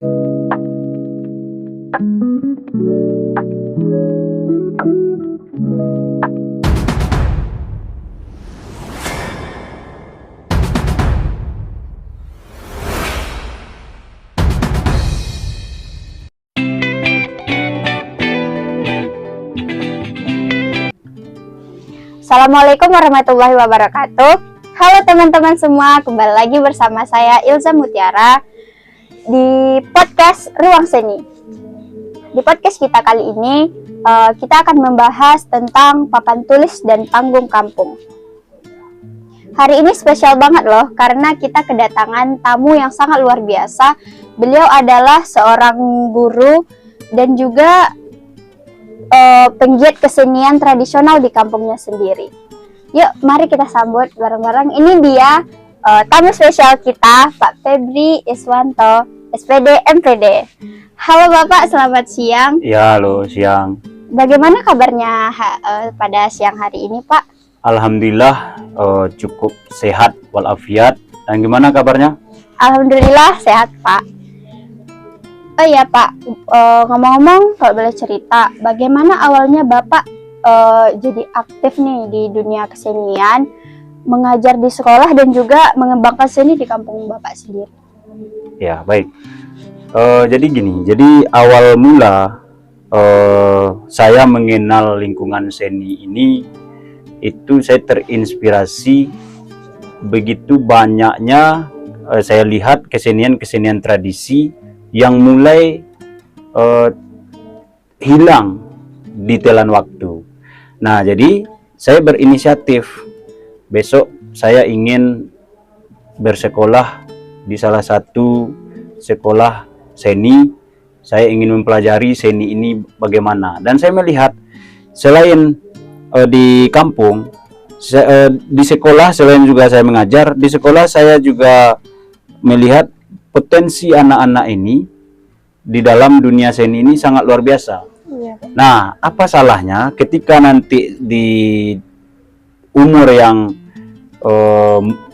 Assalamualaikum warahmatullahi wabarakatuh. Halo teman-teman semua, kembali lagi bersama saya Ilza Mutiara di podcast Ruang Seni. Di podcast kita kali ini kita akan membahas tentang papan tulis dan panggung kampung. Hari ini spesial banget loh, karena kita kedatangan tamu yang sangat luar biasa. Beliau adalah seorang guru dan juga penggiat kesenian tradisional di kampungnya sendiri. Yuk, mari kita sambut bareng-bareng. Ini dia tamu spesial kita, Pak Febri Iswanto, SPD MPD. Halo Bapak, selamat siang. Ya, halo siang. Bagaimana kabarnya pada siang hari ini, Pak? Alhamdulillah cukup sehat walafiat. Dan gimana kabarnya? Alhamdulillah sehat, Pak. Oh iya Pak, ngomong-ngomong kalau boleh cerita, bagaimana awalnya Bapak jadi aktif nih di dunia kesenian, mengajar di sekolah dan juga mengembangkan seni di kampung Bapak sendiri? Ya, baik. Jadi gini, jadi awal mula saya mengenal lingkungan seni ini, itu saya terinspirasi begitu banyaknya saya lihat kesenian-kesenian tradisi yang mulai hilang di telan waktu. Nah, jadi saya berinisiatif, besok saya ingin bersekolah di salah satu sekolah seni. Saya ingin mempelajari seni ini bagaimana. Dan saya melihat selain di kampung, di sekolah, selain juga saya mengajar, di sekolah saya juga melihat potensi anak-anak ini di dalam dunia seni ini sangat luar biasa. Iya. Nah, apa salahnya ketika nanti di umur yang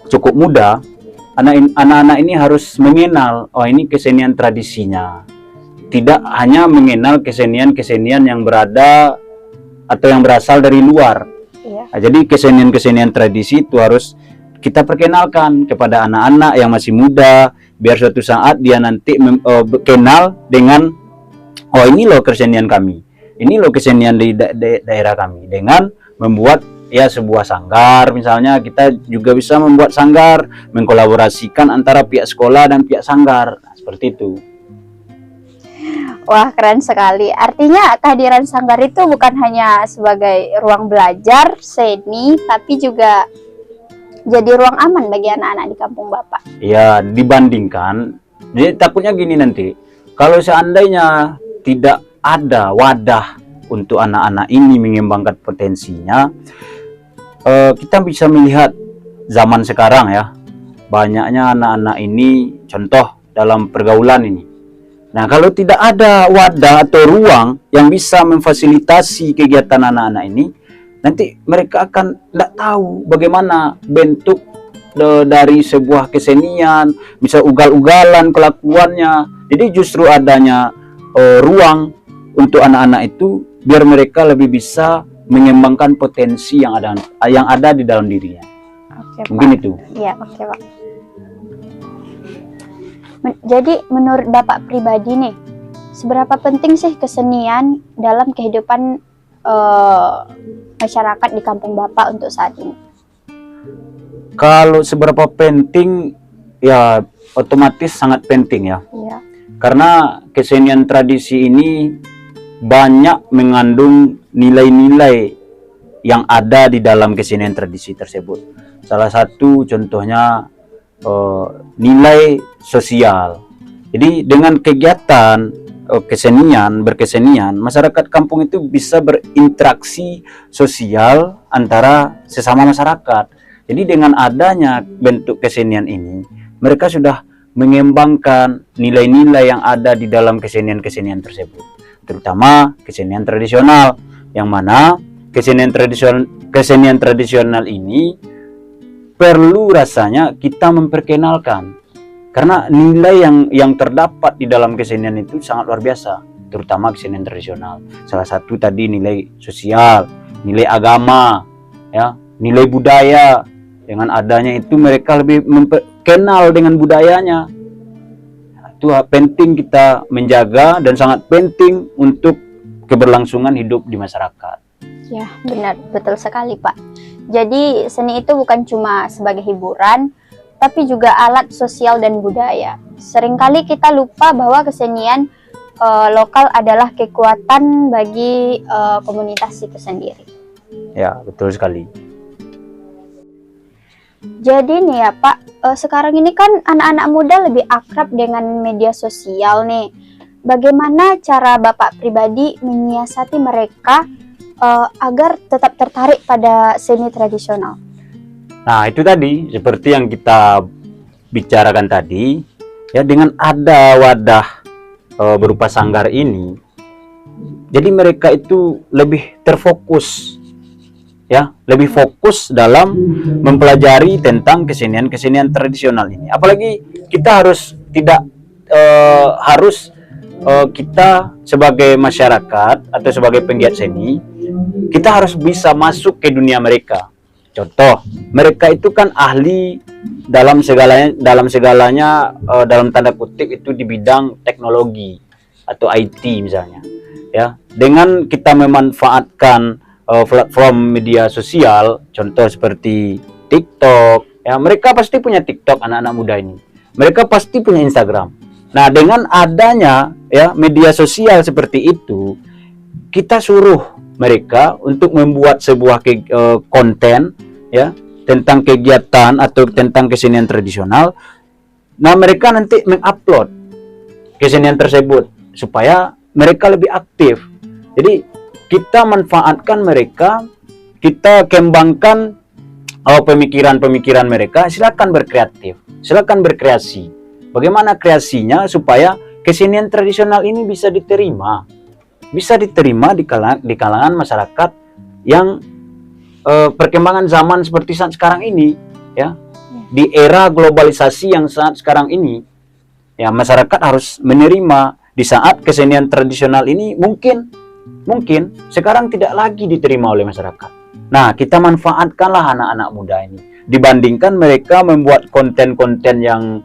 cukup muda, anak-anak ini harus mengenal, oh ini kesenian tradisinya. Tidak hanya mengenal kesenian-kesenian yang berada atau yang berasal dari luar. Iya. Nah, jadi kesenian-kesenian tradisi itu harus kita perkenalkan kepada anak-anak yang masih muda, biar suatu saat dia nanti kenal dengan, oh ini loh kesenian kami, ini loh kesenian di daerah kami. Dengan membuat ya sebuah sanggar, misalnya kita juga bisa membuat sanggar, mengkolaborasikan antara pihak sekolah dan pihak sanggar. Nah, seperti itu. Wah, keren sekali. Artinya kehadiran sanggar itu bukan hanya sebagai ruang belajar seni, tapi juga jadi ruang aman bagi anak-anak di kampung Bapak. Ya, dibandingkan, jadi takutnya gini nanti, kalau seandainya tidak ada wadah untuk anak-anak ini mengembangkan potensinya, kita bisa melihat zaman sekarang ya, banyaknya anak-anak ini, contoh dalam pergaulan ini. Nah, kalau tidak ada wadah atau ruang yang bisa memfasilitasi kegiatan anak-anak ini, nanti mereka akan tidak tahu bagaimana bentuk dari sebuah kesenian, bisa ugal-ugalan kelakuannya. Jadi justru adanya ruang untuk anak-anak itu biar mereka lebih bisa mengembangkan potensi yang ada di dalam dirinya. Oke, Mungkin Pak. itu. Iya, oke Pak. Jadi menurut Bapak pribadi nih, seberapa penting sih kesenian dalam kehidupan masyarakat di kampung Bapak untuk saat ini? Kalau seberapa penting, ya otomatis sangat penting ya. Iya. Karena kesenian tradisi ini banyak mengandung nilai-nilai yang ada di dalam kesenian tradisi tersebut. Salah satu contohnya nilai sosial. Jadi dengan kegiatan berkesenian, masyarakat kampung itu bisa berinteraksi sosial antara sesama masyarakat. Jadi dengan adanya bentuk kesenian ini, mereka sudah mengembangkan nilai-nilai yang ada di dalam kesenian-kesenian tersebut, terutama kesenian tradisional, yang mana kesenian tradisional ini perlu rasanya kita memperkenalkan Karena nilai yang terdapat di dalam kesenian itu sangat luar biasa, terutama kesenian tradisional. Salah satu tadi nilai sosial, nilai agama, ya, nilai budaya. Dengan adanya itu mereka lebih kenal dengan budayanya. Itu penting kita menjaga dan sangat penting untuk keberlangsungan hidup di masyarakat. Ya, benar, betul sekali, Pak. Jadi seni itu bukan cuma sebagai hiburan, tapi juga alat sosial dan budaya. Seringkali kita lupa bahwa kesenian lokal adalah kekuatan bagi komunitas itu sendiri. Ya, betul sekali. Jadi nih ya Pak, sekarang ini kan anak-anak muda lebih akrab dengan media sosial nih. Bagaimana cara Bapak pribadi menyiasati mereka agar tetap tertarik pada seni tradisional? Nah, itu tadi seperti yang kita bicarakan tadi, ya, dengan ada wadah berupa sanggar ini, jadi mereka itu lebih terfokus, ya, lebih fokus dalam mempelajari tentang kesenian tradisional ini. Apalagi kita harus tidak kita sebagai masyarakat atau sebagai penggiat seni, kita harus bisa masuk ke dunia mereka. Contoh, mereka itu kan ahli dalam segalanya dalam tanda kutip itu di bidang teknologi atau IT misalnya, ya. Dengan kita memanfaatkan platform media sosial, contoh seperti TikTok, ya, mereka pasti punya TikTok anak-anak muda ini. Mereka pasti punya Instagram. Nah, dengan adanya, ya, media sosial seperti itu, kita suruh mereka untuk membuat sebuah konten, ya, tentang kegiatan atau tentang kesenian tradisional. Nah, mereka nanti mengupload kesenian tersebut supaya mereka lebih aktif. Jadi kita manfaatkan mereka, kita kembangkan pemikiran-pemikiran mereka. Silakan berkreatif, silakan berkreasi. Bagaimana kreasinya supaya kesenian tradisional ini bisa diterima di kalangan masyarakat yang perkembangan zaman seperti saat sekarang ini, ya, di era globalisasi yang saat sekarang ini, ya, masyarakat harus menerima di saat kesenian tradisional ini mungkin sekarang tidak lagi diterima oleh masyarakat. Nah, kita manfaatkanlah anak-anak muda ini dibandingkan mereka membuat konten-konten yang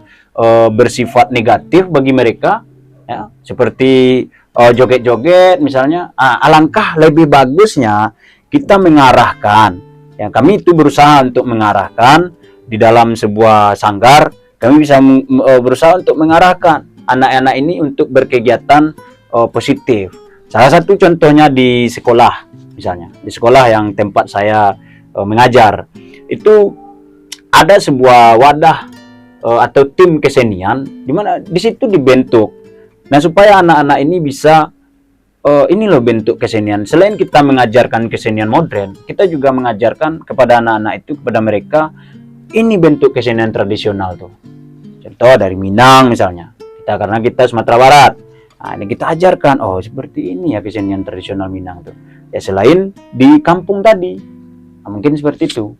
bersifat negatif bagi mereka, ya, seperti joget-joget misalnya. Alangkah lebih bagusnya kita mengarahkan, ya, kami itu berusaha untuk mengarahkan di dalam sebuah sanggar, kami bisa berusaha untuk mengarahkan anak-anak ini untuk berkegiatan positif. Salah satu contohnya di sekolah, misalnya di sekolah yang tempat saya mengajar, itu ada sebuah wadah atau tim kesenian di mana di situ dibentuk. Nah, supaya anak-anak ini bisa ini loh bentuk kesenian. Selain kita mengajarkan kesenian modern, kita juga mengajarkan kepada anak-anak itu, kepada mereka, ini bentuk kesenian tradisional tuh. Contoh dari Minang misalnya. Karena kita Sumatera Barat. Nah, ini kita ajarkan, oh seperti ini ya kesenian tradisional Minang tuh. Ya, selain di kampung tadi. Nah, mungkin seperti itu.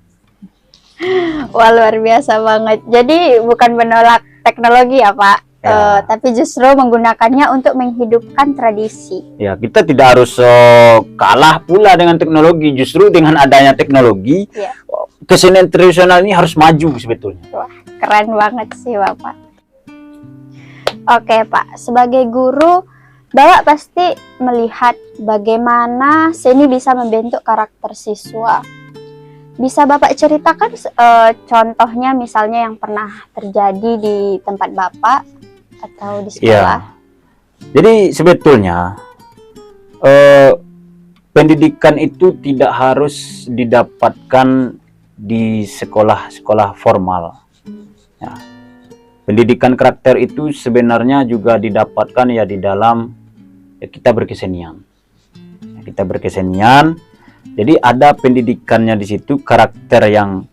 Wah, luar biasa banget. Jadi bukan menolak teknologi ya Pak, tapi justru menggunakannya untuk menghidupkan tradisi. Ya, kita tidak harus kalah pula dengan teknologi. Justru dengan adanya teknologi, kesenian tradisional ini harus maju sebetulnya. Wah, keren banget sih Bapak. Oke Pak, sebagai guru, Bapak pasti melihat bagaimana seni bisa membentuk karakter siswa. Bisa Bapak ceritakan contohnya misalnya yang pernah terjadi di tempat Bapak atau di sekolah? Ya. Jadi sebetulnya pendidikan itu tidak harus didapatkan di sekolah-sekolah formal. Ya. Pendidikan karakter itu sebenarnya juga didapatkan ya di dalam kita berkesenian. Kita berkesenian. Jadi ada pendidikannya di situ, karakter yang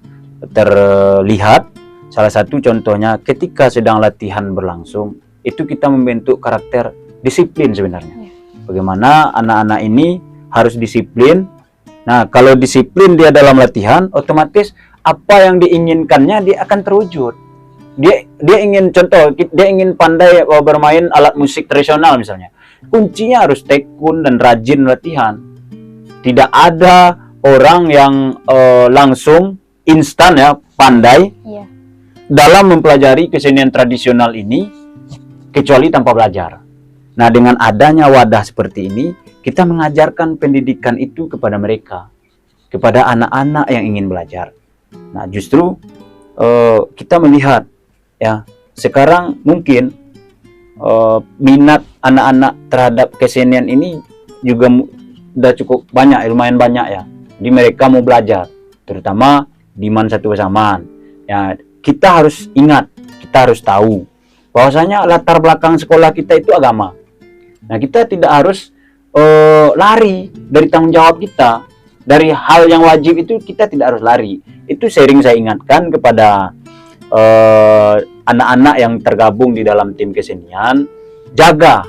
terlihat. Salah satu contohnya ketika sedang latihan berlangsung, itu kita membentuk karakter disiplin sebenarnya. Bagaimana anak-anak ini harus disiplin. Nah, kalau disiplin dia dalam latihan, otomatis apa yang diinginkannya dia akan terwujud. dia ingin contoh, dia ingin pandai bermain alat musik tradisional misalnya. Kuncinya harus tekun dan rajin latihan. Tidak ada orang yang langsung instan ya pandai Iya. dalam mempelajari kesenian tradisional ini kecuali tanpa belajar. Nah, dengan adanya wadah seperti ini, kita mengajarkan pendidikan itu kepada mereka, kepada anak-anak yang ingin belajar. Nah, justru kita melihat ya, sekarang mungkin minat anak-anak terhadap kesenian ini juga udah cukup banyak, lumayan banyak ya. Jadi mereka mau belajar, terutama di Man Satu Pasaman. Ya, kita harus ingat, kita harus tahu bahwasanya latar belakang sekolah kita itu agama. Nah, kita tidak harus lari dari tanggung jawab kita, dari hal yang wajib itu kita tidak harus lari. Itu sering saya ingatkan kepada anak-anak yang tergabung di dalam tim kesenian, jaga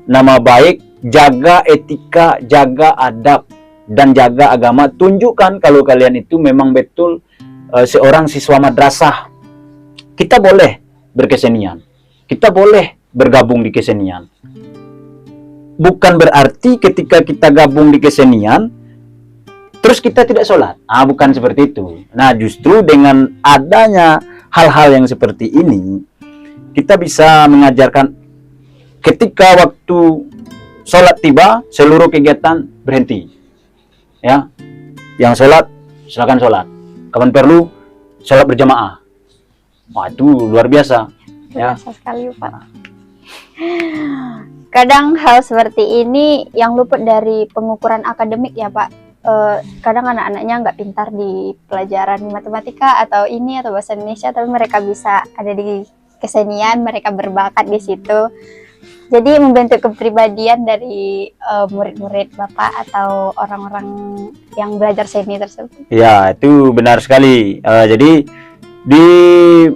nama baik, jaga etika, jaga adab, dan jaga agama. Tunjukkan kalau kalian itu memang betul seorang siswa madrasah. Kita boleh berkesenian, kita boleh bergabung di kesenian. Bukan berarti ketika kita gabung di kesenian terus kita tidak sholat. Bukan seperti itu. Nah, justru dengan adanya hal-hal yang seperti ini, kita bisa mengajarkan ketika waktu sholat tiba, seluruh kegiatan berhenti. Ya, yang sholat, silakan sholat. Kapan perlu, sholat berjamaah. Wah, itu luar biasa. Ya. Biasa sekali, Pak. Kadang hal seperti ini yang luput dari pengukuran akademik ya, Pak. Kadang anak-anaknya nggak pintar di pelajaran matematika atau ini atau bahasa Indonesia, tapi mereka bisa ada di kesenian, mereka berbakat di situ. Jadi membentuk kepribadian dari murid-murid Bapak atau orang-orang yang belajar seni tersebut. Ya, itu benar sekali. Jadi di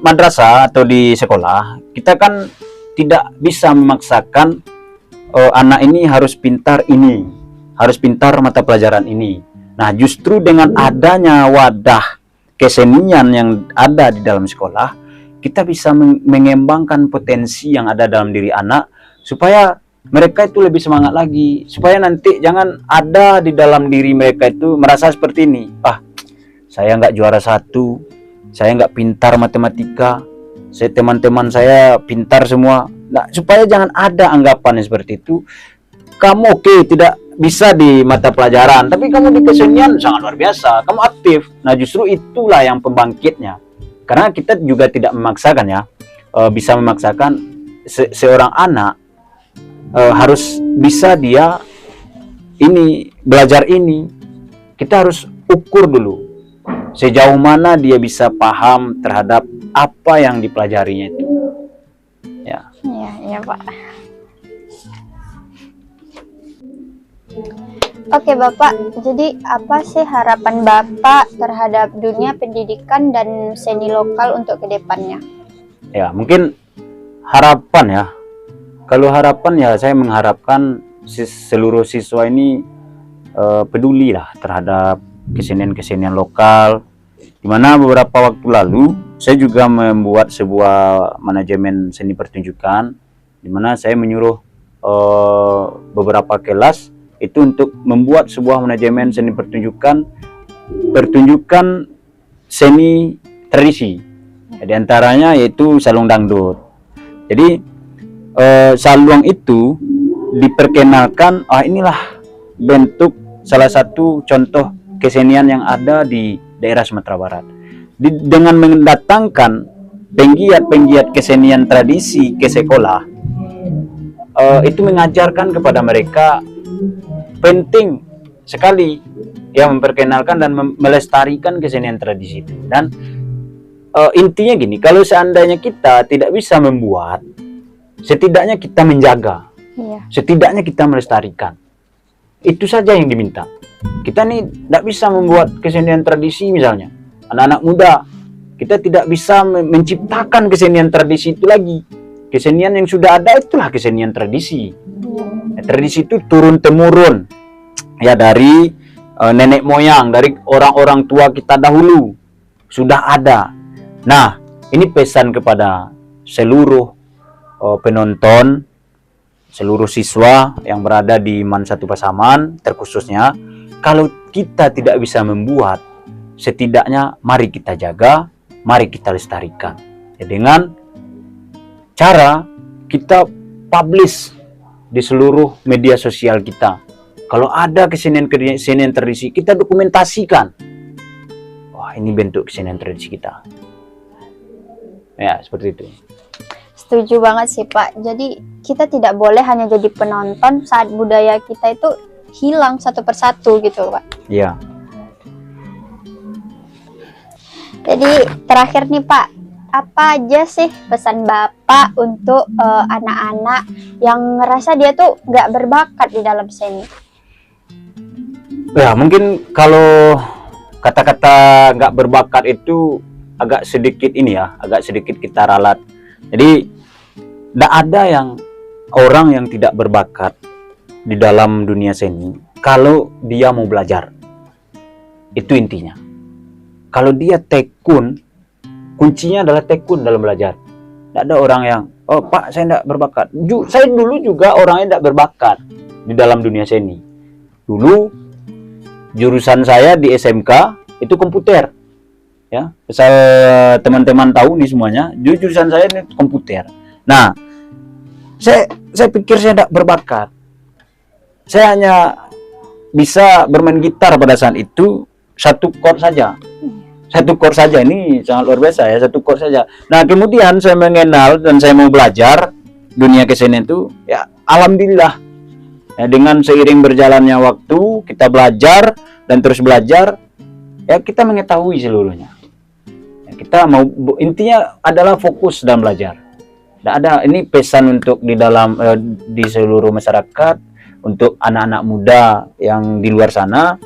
madrasah atau di sekolah, kita kan tidak bisa memaksakan anak ini harus pintar ini, harus pintar mata pelajaran ini. Nah, justru dengan adanya wadah kesenian yang ada di dalam sekolah, kita bisa mengembangkan potensi yang ada dalam diri anak, supaya mereka itu lebih semangat lagi, supaya nanti jangan ada di dalam diri mereka itu merasa seperti ini. Saya nggak juara 1, saya nggak pintar matematika, teman-teman saya pintar semua. Nah, supaya jangan ada anggapan seperti itu. Kamu tidak bisa di mata pelajaran, tapi kamu di kesenian sangat luar biasa, kamu aktif. Nah, justru itulah yang pembangkitnya. Karena kita juga tidak memaksakan ya, bisa memaksakan seorang anak harus bisa dia ini belajar ini. Kita harus ukur dulu sejauh mana dia bisa paham terhadap apa yang dipelajarinya itu. Ya. Iya, Pak. Oke, Bapak. Jadi apa sih harapan Bapak terhadap dunia pendidikan dan seni lokal untuk kedepannya? Ya, mungkin harapan ya. Kalau harapan ya, saya mengharapkan seluruh siswa ini peduli lah terhadap kesenian-kesenian lokal. Dimana beberapa waktu lalu saya juga membuat sebuah manajemen seni pertunjukan, dimana saya menyuruh beberapa kelas itu untuk membuat sebuah manajemen seni pertunjukan seni tradisi. Di antaranya yaitu salung dangdut. Jadi saluang itu diperkenalkan, inilah bentuk salah satu contoh kesenian yang ada di daerah Sumatera Barat. Dengan mendatangkan penggiat-penggiat kesenian tradisi ke sekolah, itu mengajarkan kepada mereka penting sekali ya memperkenalkan dan melestarikan kesenian tradisi itu. Dan intinya gini, kalau seandainya kita tidak bisa membuat, setidaknya kita menjaga, setidaknya kita melestarikan. Itu saja yang diminta. Kita nih tidak bisa membuat kesenian tradisi misalnya, anak-anak muda, kita tidak bisa menciptakan kesenian tradisi itu lagi. Kesenian yang sudah ada itulah kesenian tradisi. Tradisi itu turun-temurun ya dari nenek moyang, dari orang-orang tua kita dahulu sudah ada. Nah, Ini pesan kepada seluruh penonton, seluruh siswa yang berada di MAN 1 Pasaman terkhususnya, kalau kita tidak bisa membuat, setidaknya mari kita jaga, mari kita lestarikan. Ya, dengan cara kita publish di seluruh media sosial kita. Kalau ada kesenian tradisi, kita dokumentasikan. Wah, ini bentuk kesenian tradisi kita. Ya, seperti itu. Setuju banget sih Pak. Jadi kita tidak boleh hanya jadi penonton saat budaya kita itu hilang satu persatu gitu Pak. Iya. Jadi terakhir nih Pak, apa aja sih pesan Bapak untuk anak-anak yang ngerasa dia tuh nggak berbakat di dalam seni? Ya, mungkin kalau kata-kata nggak berbakat itu agak sedikit ini ya, agak sedikit kita ralat. Jadi tidak ada orang yang tidak berbakat di dalam dunia seni kalau dia mau belajar. Itu intinya. Kalau dia tekun, kuncinya adalah tekun dalam belajar. Tidak ada orang yang, oh Pak saya tidak berbakat. Saya dulu juga orangnya tidak berbakat di dalam dunia seni. Dulu jurusan saya di SMK itu komputer. Ya, asal teman-teman tahu nih semuanya, jurusan saya ini komputer. Nah, saya pikir saya tidak berbakat. Saya hanya bisa bermain gitar pada saat itu satu chord saja. Satu chord saja, ini sangat luar biasa ya, satu chord saja. Nah, kemudian saya mengenal dan saya mau belajar dunia kesenian itu, ya alhamdulillah. Ya, dengan seiring berjalannya waktu, kita belajar dan terus belajar, ya kita mengetahui seluruhnya. Ya, kita mau, intinya adalah fokus dalam belajar. Tidak ada, ini pesan untuk di seluruh masyarakat, untuk anak-anak muda yang di luar sana.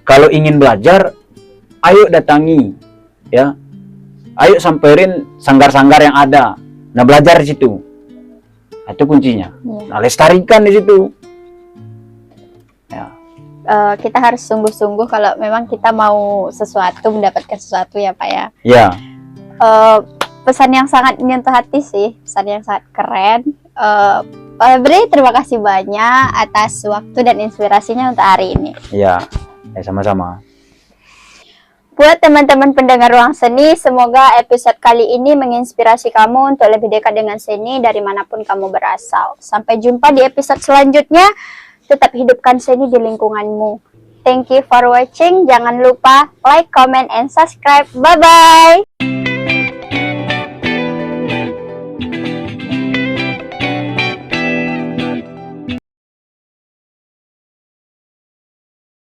Kalau ingin belajar, ayo datangi, ya, ayo samperin sanggar-sanggar yang ada. Nah, belajar di situ, itu kuncinya. Nah, lestarikan di situ. Ya. Kita harus sungguh-sungguh kalau memang kita mau mendapatkan sesuatu ya Pak ya. Ya. Pesan yang sangat menyentuh hati sih, pesan yang sangat keren. Pak Bri, terima kasih banyak atas waktu dan inspirasinya untuk hari ini. Ya, sama-sama. Buat teman-teman pendengar Ruang Seni, semoga episode kali ini menginspirasi kamu untuk lebih dekat dengan seni dari manapun kamu berasal. Sampai jumpa di episode selanjutnya. Tetap hidupkan seni di lingkunganmu. Thank you for watching. Jangan lupa like, comment, and subscribe. Bye-bye.